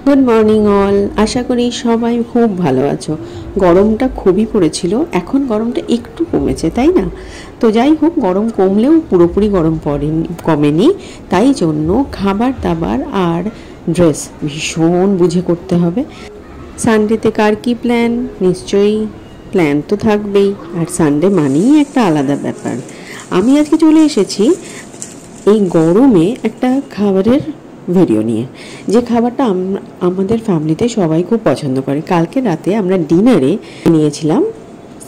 Good morning all. আশা করি সবাই খুব ভালো আছো। গরমটা খুবই পড়েছিল, এখন গরমটা একটু কমেছে, তাই না? তো যাই হোক, গরম কমলেও পুরোপুরি গরম কমেনি। তাই জন্য খাবার দাবার আর ড্রেস ভীষণ বুঝে করতে হবে। সানডেতে কার কী প্ল্যান? নিশ্চয়ই প্ল্যান তো থাকবেই, আর সানডে মানেই একটা আলাদা ব্যাপার। আমি আজকে চলে এসেছি এই গরমে একটা খাবারের ভিডিও নিয়ে, যে খাবারটা আমাদের ফ্যামিলিতে সবাই খুব পছন্দ করে। কালকে রাতে আমরা ডিনারে নিয়েছিলাম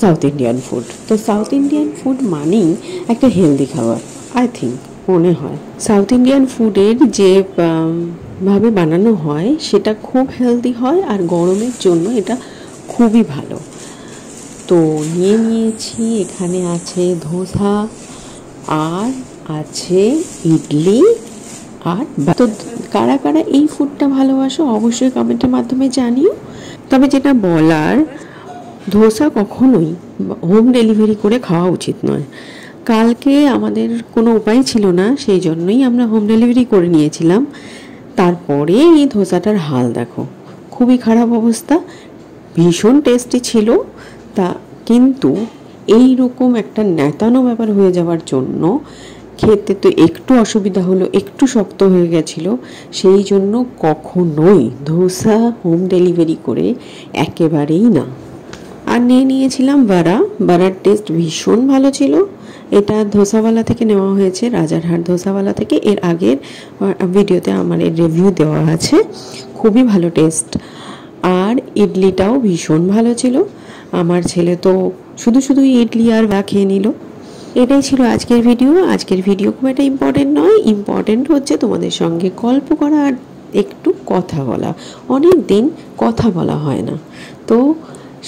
সাউথ ইন্ডিয়ান ফুড। তো সাউথ ইন্ডিয়ান ফুড মানেই একটা হেলদি খাবার, আই থিঙ্ক, মনে হয়। সাউথ ইন্ডিয়ান ফুডের যে ভাবে বানানো হয় সেটা খুব হেলদি হয়, আর গরমের জন্য এটা খুবই ভালো। তো নিয়েছি, এখানে আছে ধোসা, আর আছে ইডলি, আর তো কারা কারা এই ফুডটা ভালোবাসো অবশ্যই কমেন্টের মাধ্যমে জানিও। তবে যেটা বলার, ধোসা কখনোই হোম ডেলিভারি করে খাওয়া উচিত নয়। কালকে আমাদের কোনো উপায় ছিল না, সেই জন্যই আমরা হোম ডেলিভারি করে নিয়েছিলাম। তারপরে এই ধোসাটার হাল দেখো, খুবই খারাপ অবস্থা। ভীষণ টেস্টি ছিল তা, কিন্তু এই রকম একটা ন্যাতানো ব্যাপার হয়ে যাওয়ার জন্য খেতে তো একটু অসুবিধা হলো, একটু শক্ত হয়ে গেছিলো। সেই জন্য কখনোই ধোসা হোম ডেলিভারি করে একেবারেই না। আর নিয়েছিলাম বারার টেস্ট ভীষণ ভালো ছিল। এটা ধোসাওয়ালা থেকে নেওয়া হয়েছে, রাজারহাট ধোসাওয়ালা থেকে। এর আগের ভিডিওতে আমার এর রিভিউ দেওয়া আছে, খুবই ভালো টেস্ট। আর ইডলিটাও ভীষণ ভালো ছিল। আমার ছেলে তো শুধু ইডলি আর খেয়ে নিল। এটাই ছিল আজকের ভিডিও। আজকের ভিডিও খুব একটা ইম্পর্টেন্ট নয়, ইম্পর্টেন্ট হচ্ছে তোমাদের সঙ্গে গল্প করা আর একটু কথা বলা। অনেক দিন কথা বলা হয় না। তো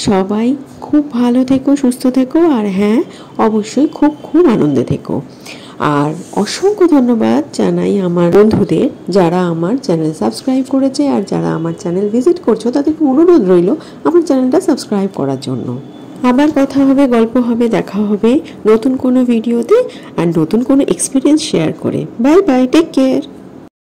সবাই খুব ভালো থেকো, সুস্থ থেকো, আর হ্যাঁ, অবশ্যই খুব আনন্দে থেকো। আর অসংখ্য ধন্যবাদ জানাই আমার বন্ধুদের যারা আমার চ্যানেল সাবস্ক্রাইব করেছে, আর যারা আমার চ্যানেল ভিজিট করছো তাদেরকে অনুরোধ রইল আমার চ্যানেলটা সাবস্ক্রাইব করার জন্য। আবার কথা হবে, গল্প হবে, দেখা হবে নতুন কোনো ভিডিওতে আর নতুন কোনো এক্সপিরিয়েন্স শেয়ার করে। Bye bye, take care.